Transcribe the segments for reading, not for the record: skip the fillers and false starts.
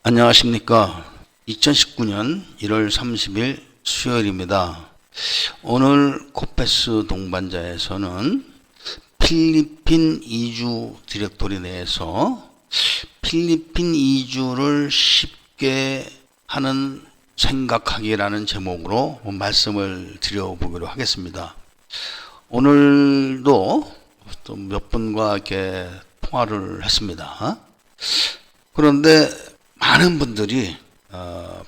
안녕하십니까. 2019년 1월 30일 수요일입니다. 오늘 코페스 동반자에서는 필리핀 이주 디렉토리 내에서 필리핀 이주를 쉽게 하는 생각하기라는 제목으로 말씀을 드려보기로 하겠습니다. 오늘도 또 몇 분과 이렇게 통화를 했습니다. 그런데 많은 분들이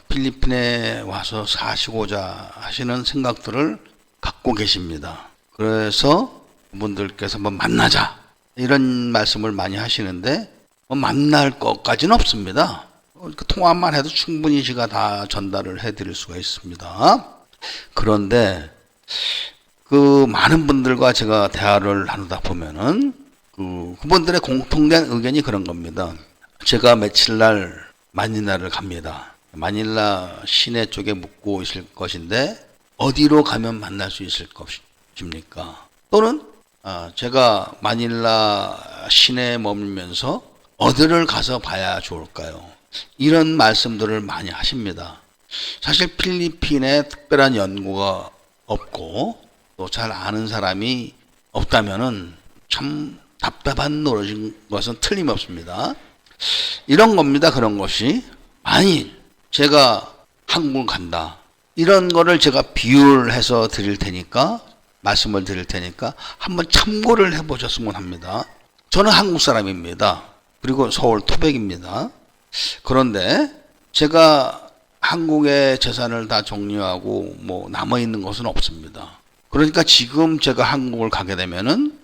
필리핀에 와서 사시고자 하시는 생각들을 갖고 계십니다. 그래서 분들께서 만나자 이런 말씀을 많이 하시는데 만날 것까지는 없습니다. 그 통화만 해도 충분히 제가 다 전달을 해드릴 수가 있습니다. 그런데 그 많은 분들과 제가 대화를 나누다 보면은 그분들의 공통된 의견이 그런 겁니다. 제가 며칠 날 마닐라를 갑니다. 마닐라 시내 쪽에 묵고 있을 것인데 어디로 가면 만날 수 있을 것입니까? 또는 제가 마닐라 시내에 머물면서 어디를 가서 봐야 좋을까요? 이런 말씀들을 많이 하십니다. 사실 필리핀에 특별한 연구가 없고 또 잘 아는 사람이 없다면은 참 답답한 노릇인 것은 틀림없습니다. 이런 겁니다. 그런 것이 만일 제가 한국을 간다 이런 거를 제가 비유를 해서 드릴 테니까 말씀을 드릴 테니까 한번 참고를 해보셨으면 합니다. 저는 한국 사람입니다. 그리고 서울 토백입니다. 그런데 제가 한국의 재산을 다 정리하고 남아있는 것은 없습니다. 그러니까 지금 제가 한국을 가게 되면은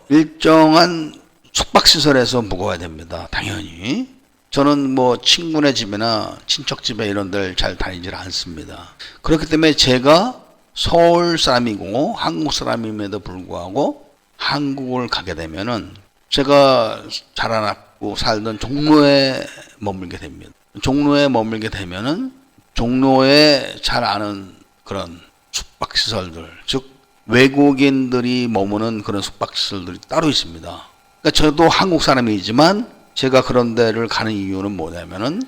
일정한 숙박시설에서 묵어야 됩니다. 당연히. 저는 친구네 집이나 친척 집에 이런 데를 잘 다니질 않습니다. 그렇기 때문에 제가 서울 사람이고 한국 사람임에도 불구하고 한국을 가게 되면은 제가 자라났고 살던 종로에 머물게 됩니다. 종로에 머물게 되면은 종로에 잘 아는 그런 숙박시설들, 즉 외국인들이 머무는 그런 숙박시설들이 따로 있습니다. 그러니까 저도 한국 사람이지만 제가 그런 데를 가는 이유는 뭐냐면은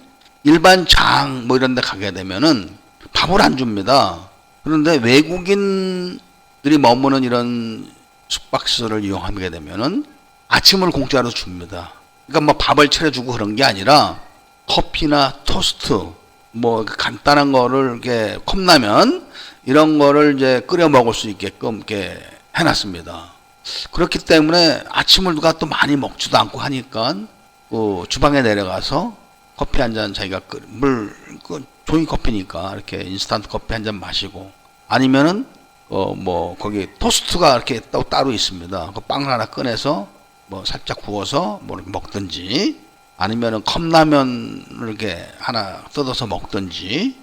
일반 장 이런 데 가게 되면은 밥을 안 줍니다. 그런데 외국인들이 머무는 이런 숙박시설을 이용하게 되면은 아침을 공짜로 줍니다. 그러니까 밥을 차려주고 그런 게 아니라 커피나 토스트 간단한 거를 이렇게 컵라면 이런 거를 이제 끓여 먹을 수 있게끔 이렇게 해놨습니다. 그렇기 때문에 아침을 누가 또 많이 먹지도 않고 하니까 주방에 내려가서 커피 한 잔 자기가 종이 커피니까 이렇게 인스턴트 커피 한 잔 마시고 아니면은 거기 토스트가 이렇게 또 따로 있습니다. 그 빵을 하나 꺼내서 살짝 구워서 이렇게 먹든지 아니면은 컵라면을 이렇게 하나 뜯어서 먹든지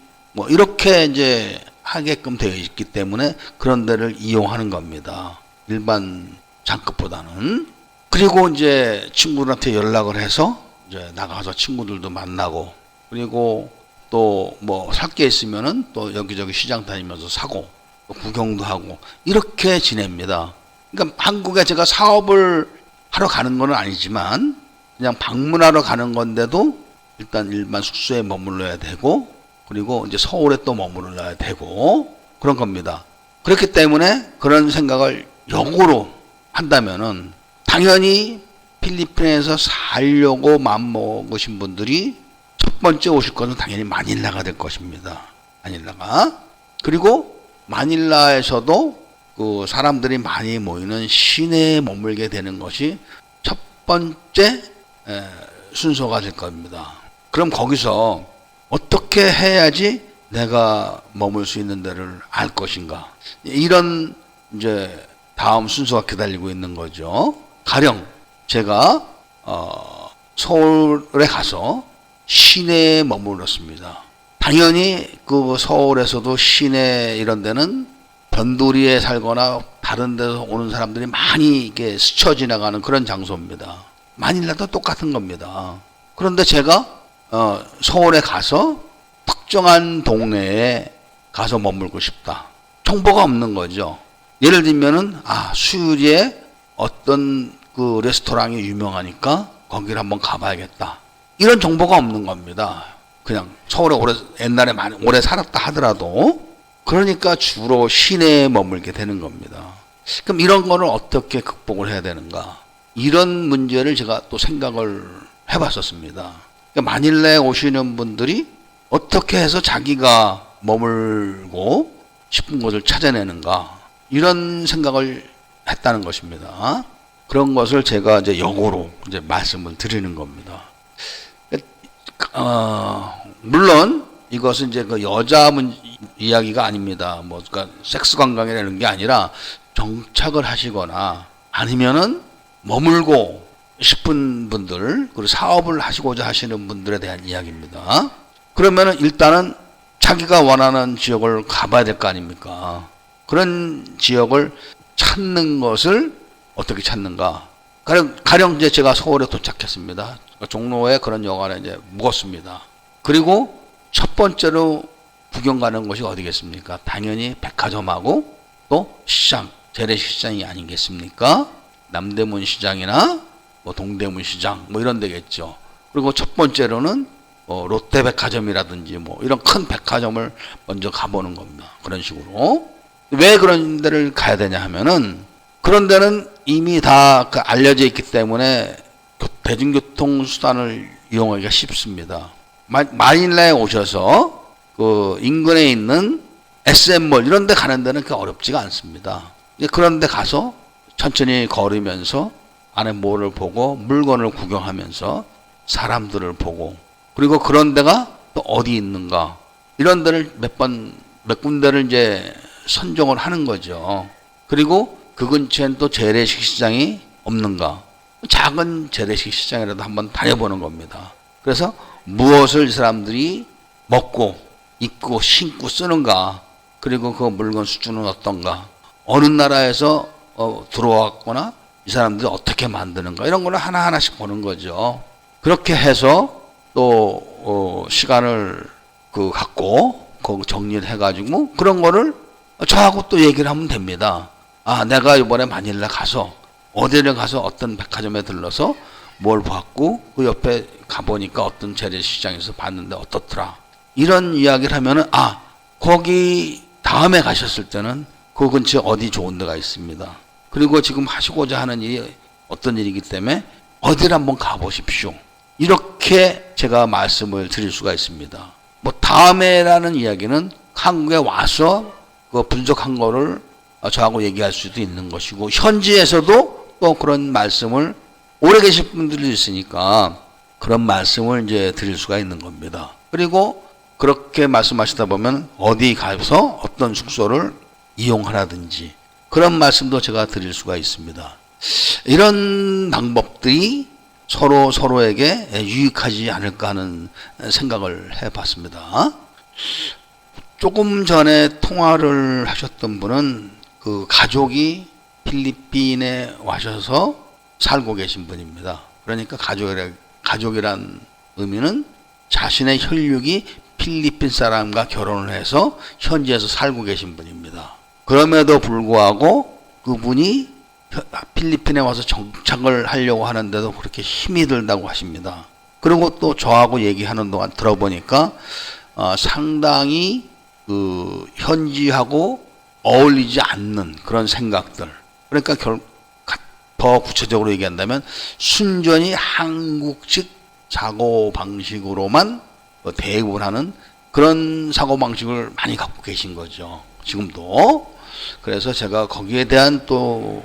이렇게 이제 하게끔 되어 있기 때문에 그런 데를 이용하는 겁니다. 일반 장급보다는. 그리고 이제 친구들한테 연락을 해서 이제 나가서 친구들도 만나고 그리고 또 살 게 있으면은 또 여기저기 시장 다니면서 사고 또 구경도 하고 이렇게 지냅니다. 그러니까 한국에 제가 사업을 하러 가는 건 아니지만 그냥 방문하러 가는 건데도 일단 일반 숙소에 머물러야 되고 그리고 이제 서울에 또 머물러야 되고 그런 겁니다. 그렇기 때문에 그런 생각을 역으로 한다면은 당연히 필리핀에서 살려고 마음먹으신 분들이 첫 번째 오실 것은 당연히 마닐라가 될 것입니다. 마닐라가. 그리고 마닐라에서도 그 사람들이 많이 모이는 시내에 머물게 되는 것이 첫 번째 순서가 될 겁니다. 그럼 거기서 어떻게 해야지 내가 머물 수 있는 데를 알 것인가? 이런 이제 다음 순서가 기다리고 있는 거죠. 가령 제가 서울에 가서 시내에 머물렀습니다. 당연히 그 서울에서도 시내 이런 데는 변두리에 살거나 다른 데서 오는 사람들이 많이 이게 스쳐 지나가는 그런 장소입니다. 마닐라도 똑같은 겁니다. 그런데 제가 서울에 가서 특정한 동네에 가서 머물고 싶다. 정보가 없는 거죠. 예를 들면은 수유리에 어떤 그 레스토랑이 유명하니까 거기를 한번 가봐야겠다. 이런 정보가 없는 겁니다. 그냥 서울에 옛날에 많이 오래 살았다 하더라도. 그러니까 주로 시내에 머물게 되는 겁니다. 그럼 이런 거를 어떻게 극복을 해야 되는가? 이런 문제를 제가 또 생각을 해봤었습니다. 그러니까 마닐라에 오시는 분들이 어떻게 해서 자기가 머물고 싶은 곳을 찾아내는가? 이런 생각을 했다는 것입니다. 그런 것을 제가 이제 역으로 이제 말씀을 드리는 겁니다. 물론 이것은 이제 그 여자 이야기가 아닙니다. 뭐 그러니까 섹스 관광이라는 게 아니라 정착을 하시거나 아니면은 머물고 싶은 분들, 그리고 사업을 하시고자 하시는 분들에 대한 이야기입니다. 그러면은 일단은 자기가 원하는 지역을 가봐야 될 거 아닙니까? 그런 지역을 찾는 것을 어떻게 찾는가? 가령 이제 제가 서울에 도착했습니다. 종로에 그런 여관에 이제 묵었습니다. 그리고 첫 번째로 구경 가는 곳이 어디겠습니까? 당연히 백화점하고 또 시장, 재래시장이 아니겠습니까? 남대문 시장이나 뭐 동대문 시장 뭐 이런 데겠죠. 그리고 첫 번째로는 롯데백화점이라든지 뭐 이런 큰 백화점을 먼저 가보는 겁니다. 그런 식으로. 왜 그런 데를 가야 되냐 하면은 그런 데는 이미 다 알려져 있기 때문에 대중교통 수단을 이용하기가 쉽습니다. 마닐라에 오셔서 그 인근에 있는 SM몰 이런 데 가는 데는 그렇게 어렵지가 않습니다. 그런 데 가서 천천히 걸으면서 안에 뭐를 보고 물건을 구경하면서 사람들을 보고 그리고 그런 데가 또 어디 있는가 이런 데를 몇 군데를 이제 선정을 하는 거죠. 그리고 그 근처엔 또 재래식 시장이 없는가 작은 재래식 시장이라도 한번 다녀보는 겁니다. 그래서 무엇을 이 사람들이 먹고 입고 신고 쓰는가 그리고 그 물건 수준은 어떤가 어느 나라에서 들어왔거나 이 사람들이 어떻게 만드는가 이런 거를 하나하나씩 보는 거죠. 그렇게 해서 또 시간을 갖고 정리를 해가지고 그런 거를 저하고 또 얘기를 하면 됩니다. 아, 내가 이번에 마닐라 가서 어디를 가서 어떤 백화점에 들러서 뭘 봤고 그 옆에 가보니까 어떤 재래시장에서 봤는데 어떻더라. 이런 이야기를 하면은 거기 다음에 가셨을 때는 그 근처에 어디 좋은 데가 있습니다. 그리고 지금 하시고자 하는 일이 어떤 일이기 때문에 어디를 한번 가보십시오. 이렇게 제가 말씀을 드릴 수가 있습니다. 뭐 다음에라는 이야기는 한국에 와서 그 분석한 거를 저하고 얘기할 수도 있는 것이고 현지에서도 또 그런 말씀을 오래 계실 분들이 있으니까 그런 말씀을 이제 드릴 수가 있는 겁니다. 그리고 그렇게 말씀하시다 보면 어디 가서 어떤 숙소를 이용하라든지 그런 말씀도 제가 드릴 수가 있습니다. 이런 방법들이 서로에게 유익하지 않을까 하는 생각을 해봤습니다. 조금 전에 통화를 하셨던 분은 그 가족이 필리핀에 와셔서 살고 계신 분입니다. 그러니까 가족이란 의미는 자신의 혈육이 필리핀 사람과 결혼을 해서 현지에서 살고 계신 분입니다. 그럼에도 불구하고 그분이 필리핀에 와서 정착을 하려고 하는데도 그렇게 힘이 들다고 하십니다. 그리고 또 저하고 얘기하는 동안 들어보니까 상당히 그 현지하고 어울리지 않는 그런 생각들. 그러니까 더 구체적으로 얘기한다면 순전히 한국식 사고방식으로만 대응하는 그런 사고방식을 많이 갖고 계신 거죠. 지금도. 그래서 제가 거기에 대한 또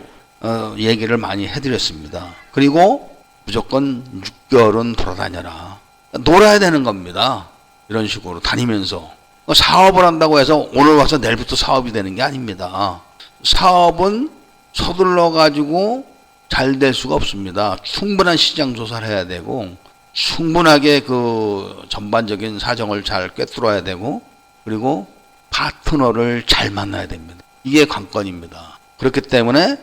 얘기를 많이 해드렸습니다. 그리고 무조건 6개월은 돌아다녀라. 놀아야 되는 겁니다. 이런 식으로 다니면서. 사업을 한다고 해서 오늘 와서 내일부터 사업이 되는 게 아닙니다. 사업은 서둘러 가지고 잘 될 수가 없습니다. 충분한 시장 조사를 해야 되고 충분하게 그 전반적인 사정을 잘 꿰뚫어야 되고 그리고 파트너를 잘 만나야 됩니다. 이게 관건입니다. 그렇기 때문에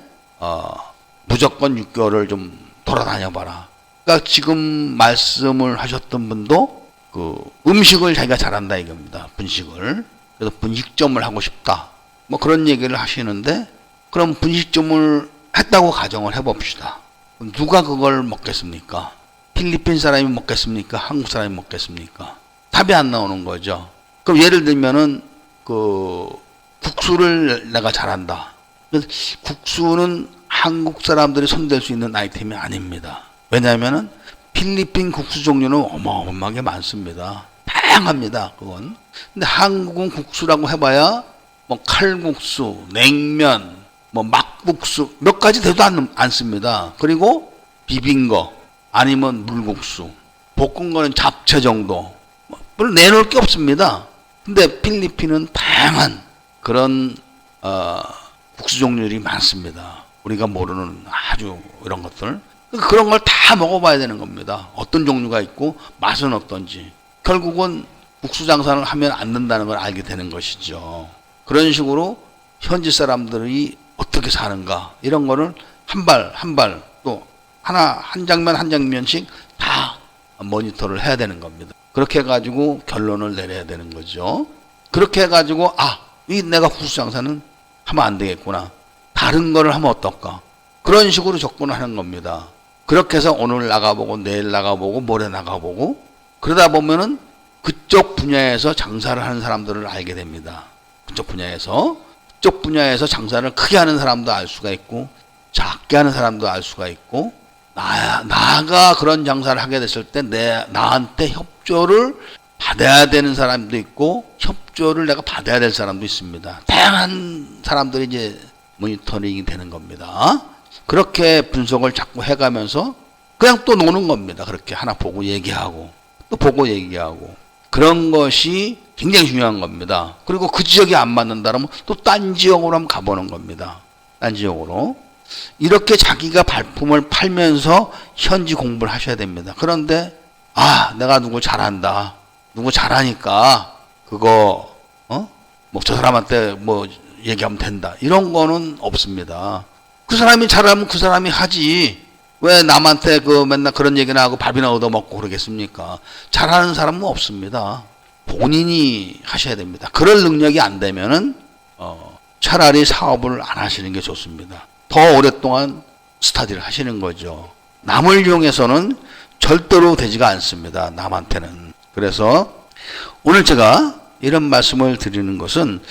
무조건 6개월을 좀 돌아다녀 봐라. 그러니까 지금 말씀을 하셨던 분도 그 음식을 자기가 잘한다 이겁니다. 분식을. 그래서 분식점을 하고 싶다. 뭐 그런 얘기를 하시는데 그럼 분식점을 했다고 가정을 해봅시다. 누가 그걸 먹겠습니까? 필리핀 사람이 먹겠습니까? 한국 사람이 먹겠습니까? 답이 안 나오는 거죠. 그럼 예를 들면은 그 국수를 내가 잘한다. 국수는 한국 사람들이 손댈 수 있는 아이템이 아닙니다. 왜냐하면은 필리핀 국수 종류는 어마어마하게 많습니다. 다양합니다. 그건. 근데 한국은 국수라고 해봐야 뭐 칼국수, 냉면, 뭐 막국수 몇 가지 되도 않습니다. 그리고 비빈 거 아니면 물국수, 볶은 거는 잡채 정도. 별로 내놓을 게 없습니다. 근데 필리핀은 다양한 그런 국수 종류들이 많습니다. 우리가 모르는 아주 이런 것들. 그런 걸 다 먹어봐야 되는 겁니다. 어떤 종류가 있고 맛은 어떤지. 결국은 국수 장사를 하면 안 된다는 걸 알게 되는 것이죠. 그런 식으로 현지 사람들이 어떻게 사는가 이런 거를 한 발 한 발 또 하나 한 장면 한 장면씩 다 모니터를 해야 되는 겁니다. 그렇게 해가지고 결론을 내려야 되는 거죠. 그렇게 해가지고 이 내가 국수 장사는 하면 안 되겠구나. 다른 거를 하면 어떨까? 그런 식으로 접근을 하는 겁니다. 그렇게 해서 오늘 나가보고 내일 나가보고 모레 나가보고 그러다 보면은 그쪽 분야에서 장사를 하는 사람들을 알게 됩니다. 그쪽 분야에서 장사를 크게 하는 사람도 알 수가 있고 작게 하는 사람도 알 수가 있고 나가 그런 장사를 하게 됐을 때 나한테 협조를 받아야 되는 사람도 있고 협조를 내가 받아야 될 사람도 있습니다. 다양한 사람들이 이제 모니터링이 되는 겁니다. 그렇게 분석을 자꾸 해가면서 그냥 또 노는 겁니다. 그렇게 하나 보고 얘기하고 또 보고 얘기하고 그런 것이 굉장히 중요한 겁니다. 그리고 그 지역이 안 맞는다면 또 딴 지역으로 한번 가보는 겁니다. 딴 지역으로. 이렇게 자기가 발품을 팔면서 현지 공부를 하셔야 됩니다. 그런데 내가 누구 잘한다. 누구 잘하니까 그거 뭐 저 사람한테 뭐 얘기하면 된다. 이런 거는 없습니다. 그 사람이 잘하면 그 사람이 하지. 왜 남한테 맨날 그런 얘기나 하고 밥이나 얻어먹고 그러겠습니까? 잘하는 사람은 없습니다. 본인이 하셔야 됩니다. 그럴 능력이 안 되면은 차라리 사업을 안 하시는 게 좋습니다. 더 오랫동안 스터디를 하시는 거죠. 남을 이용해서는 절대로 되지가 않습니다. 남한테는. 그래서 오늘 제가 이런 말씀을 드리는 것은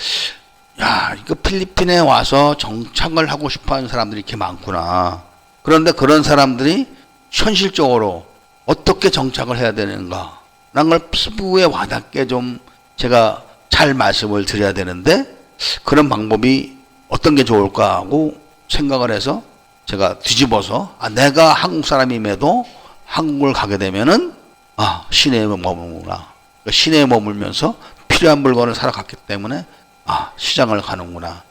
이거 필리핀에 와서 정착을 하고 싶어 하는 사람들이 이렇게 많구나. 그런데 그런 사람들이 현실적으로 어떻게 정착을 해야 되는가 라는 걸 피부에 와닿게 좀 제가 잘 말씀을 드려야 되는데 그런 방법이 어떤 게 좋을까 하고 생각을 해서 제가 뒤집어서 내가 한국 사람임에도 한국을 가게 되면은 시내에 머무르구나. 시내에 머물면서 필요한 물건을 사러 갔기 때문에 시장을 가는구나.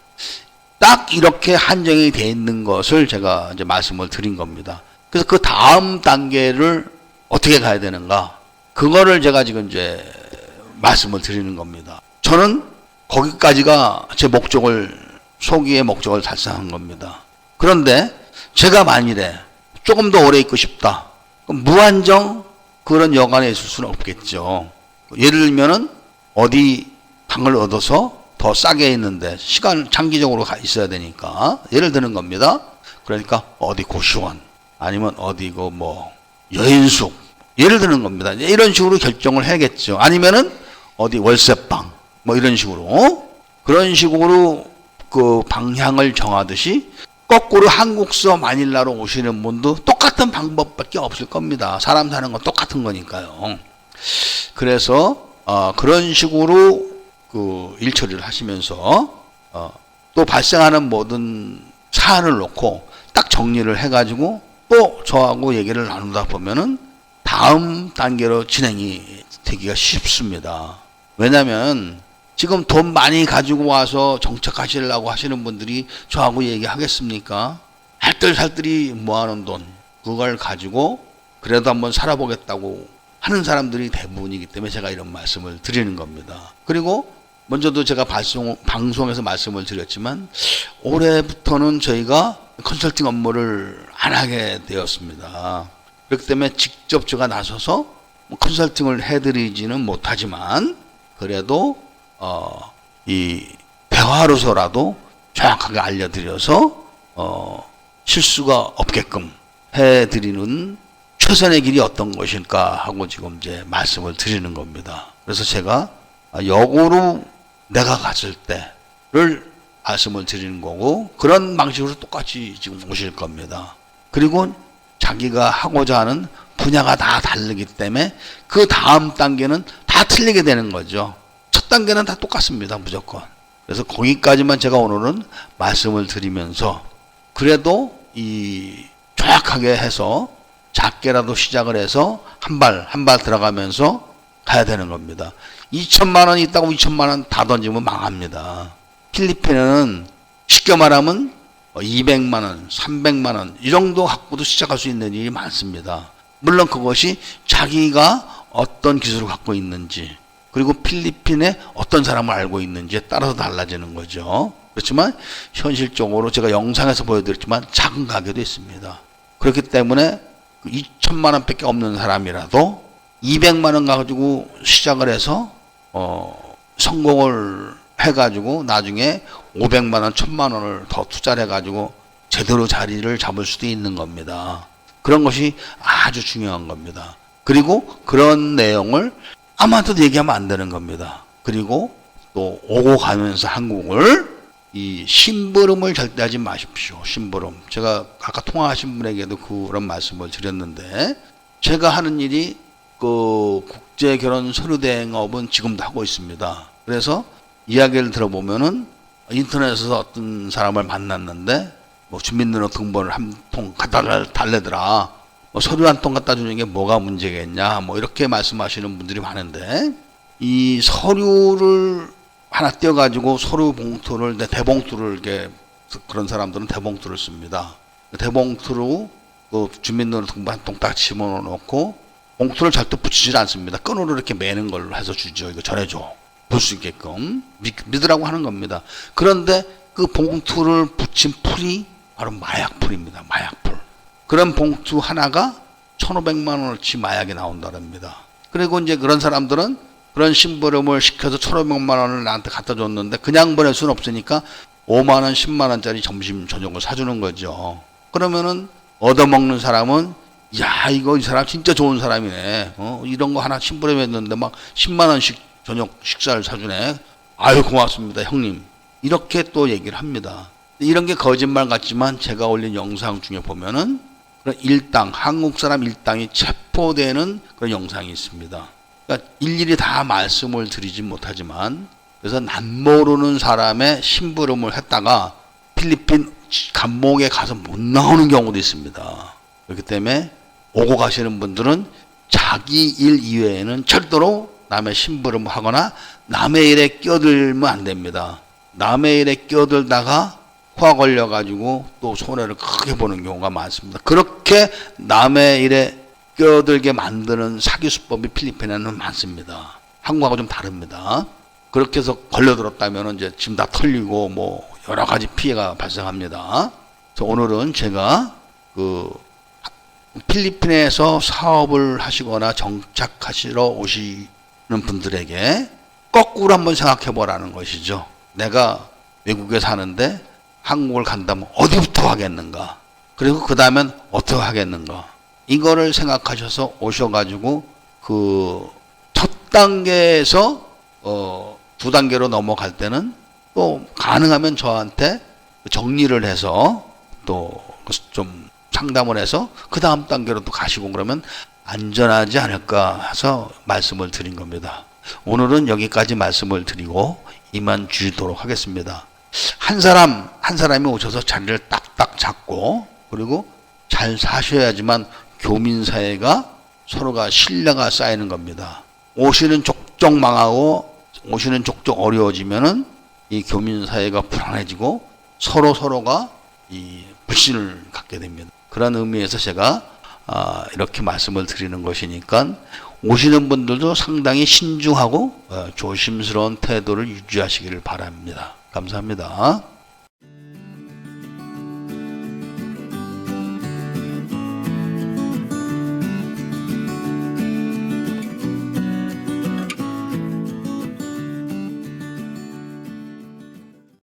딱 이렇게 한정이 되어 있는 것을 제가 이제 말씀을 드린 겁니다. 그래서 그 다음 단계를 어떻게 가야 되는가? 그거를 제가 지금 이제 말씀을 드리는 겁니다. 저는 거기까지가 제 소기의 목적을 달성한 겁니다. 그런데 제가 만일에 조금 더 오래 있고 싶다. 그럼 무한정 그런 여간에 있을 수는 없겠죠. 예를 들면은 어디 방을 얻어서 더 싸게 있는데 시간 장기적으로 있어야 되니까 예를 드는 겁니다. 그러니까 어디 고시원 아니면 어디 여인숙 예를 드는 겁니다. 이런 식으로 결정을 해야겠죠. 아니면은 어디 월세방 이런 식으로 그런 식으로 그 방향을 정하듯이 거꾸로 한국서 마닐라로 오시는 분도 똑같은 방법밖에 없을 겁니다. 사람 사는 건 똑같은 거니까요. 그래서 그런 식으로 그 일 처리를 하시면서 또 발생하는 모든 사안을 놓고 딱 정리를 해가지고 또 저하고 얘기를 나누다 보면은 다음 단계로 진행이 되기가 쉽습니다. 왜냐하면 지금 돈 많이 가지고 와서 정착하시려고 하시는 분들이 저하고 얘기하겠습니까? 알뜰살뜰히 모아놓은 돈 그걸 가지고 그래도 한번 살아보겠다고 하는 사람들이 대부분이기 때문에 제가 이런 말씀을 드리는 겁니다. 그리고 먼저도 제가 방송에서 말씀을 드렸지만 올해부터는 저희가 컨설팅 업무를 안 하게 되었습니다. 그렇기 때문에 직접 제가 나서서 컨설팅을 해드리지는 못하지만 그래도 이 대화로서라도 정확하게 알려드려서 실수가 없게끔 해드리는 최선의 길이 어떤 것일까 하고 지금 이제 말씀을 드리는 겁니다. 그래서 제가 역으로 내가 갔을 때를 말씀을 드리는 거고, 그런 방식으로 똑같이 지금 오실 겁니다. 그리고 자기가 하고자 하는 분야가 다 다르기 때문에 그 다음 단계는 다 틀리게 되는 거죠. 첫 단계는 다 똑같습니다. 무조건. 그래서 거기까지만 제가 오늘은 말씀을 드리면서, 그래도 이 정확하게 해서 작게라도 시작을 해서 한 발 들어가면서 가야 되는 겁니다. 2천만 원이 있다고 2천만 원 다 던지면 망합니다. 필리핀은 쉽게 말하면 200만 원, 300만 원 이 정도 갖고도 시작할 수 있는 일이 많습니다. 물론 그것이 자기가 어떤 기술을 갖고 있는지, 그리고 필리핀에 어떤 사람을 알고 있는지에 따라서 달라지는 거죠. 그렇지만 현실적으로 제가 영상에서 보여드렸지만 작은 가게도 있습니다. 그렇기 때문에 2천만 원밖에 없는 사람이라도 200만 원 가지고 시작을 해서 성공을 해가지고 나중에 500만 원, 1000만 원을 더 투자를 해가지고 제대로 자리를 잡을 수도 있는 겁니다. 그런 것이 아주 중요한 겁니다. 그리고 그런 내용을 아무한테도 얘기하면 안 되는 겁니다. 그리고 또 오고 가면서 한국을 이 심부름을 절대 하지 마십시오. 심부름. 제가 아까 통화하신 분에게도 그런 말씀을 드렸는데, 제가 하는 일이 그 국제결혼 서류대행업은 지금도 하고 있습니다. 그래서 이야기를 들어보면은 인터넷에서 어떤 사람을 만났는데 뭐 주민등록번호를 한 통 갖다 달래더라. 뭐 서류 한 통 갖다 주는 게 뭐가 문제겠냐. 뭐 이렇게 말씀하시는 분들이 많은데, 이 서류를 하나 떼어가지고 서류 봉투를, 대봉투를 이렇게, 그런 사람들은 대봉투를 씁니다. 대봉투로 그 주민등록번호 한 통 딱 집어넣고 봉투를 절대 붙이질 않습니다. 끈으로 이렇게 매는 걸로 해서 주죠. 이거 전해줘. 볼 수 있게끔. 믿으라고 하는 겁니다. 그런데 그 봉투를 붙인 풀이 바로 마약풀입니다. 마약풀. 그런 봉투 하나가 1,500만 원어치 마약이 나온다랍니다. 그리고 이제 그런 사람들은 그런 심부름을 시켜서 1,500만 원을 나한테 갖다 줬는데 그냥 보낼 수는 없으니까 5만 원, 10만 원짜리 점심 저녁을 사주는 거죠. 그러면은 얻어먹는 사람은, 야, 이거 이 사람 진짜 좋은 사람이네. 이런 거 하나 심부름했는데 막 10만 원씩 저녁 식사를 사주네. 아유, 고맙습니다, 형님. 이렇게 또 얘기를 합니다. 이런 게 거짓말 같지만 제가 올린 영상 중에 보면은 그런 일당, 한국 사람 일당이 체포되는 그런 영상이 있습니다. 그러니까 일일이 다 말씀을 드리지 못하지만, 그래서 남모르는 사람의 심부름을 했다가 필리핀 감옥에 가서 못 나오는 경우도 있습니다. 그렇기 때문에 오고 가시는 분들은 자기 일 이외에는 절대로 남의 심부름을 하거나 남의 일에 끼어들면 안 됩니다. 남의 일에 끼어들다가 화 걸려가지고 또 손해를 크게 보는 경우가 많습니다. 그렇게 남의 일에 끼어들게 만드는 사기 수법이 필리핀에는 많습니다. 한국하고 좀 다릅니다. 그렇게 해서 걸려들었다면 이제 짐 다 털리고 뭐 여러 가지 피해가 발생합니다. 그래서 오늘은 제가 그 필리핀에서 사업을 하시거나 정착하시러 오시는 분들에게 거꾸로 한번 생각해 보라는 것이죠. 내가 외국에 사는데 한국을 간다면 어디부터 하겠는가? 그리고 그 다음엔 어떻게 하겠는가? 이거를 생각하셔서 오셔가지고 그 첫 단계에서 두 단계로 넘어갈 때는 또 가능하면 저한테 정리를 해서 또 좀 상담을 해서 그 다음 단계로 또 가시고 그러면 안전하지 않을까 해서 말씀을 드린 겁니다. 오늘은 여기까지 말씀을 드리고 이만 주도록 하겠습니다. 한 사람이 오셔서 자리를 딱딱 잡고, 그리고 잘 사셔야지만 교민사회가 서로가 신뢰가 쌓이는 겁니다. 오시는 족족 망하고 오시는 족족 어려워지면은 이 교민사회가 불안해지고 서로가 이 불신을 갖게 됩니다. 그런 의미에서 제가 이렇게 말씀을 드리는 것이니까 오시는 분들도 상당히 신중하고 조심스러운 태도를 유지하시기를 바랍니다. 감사합니다.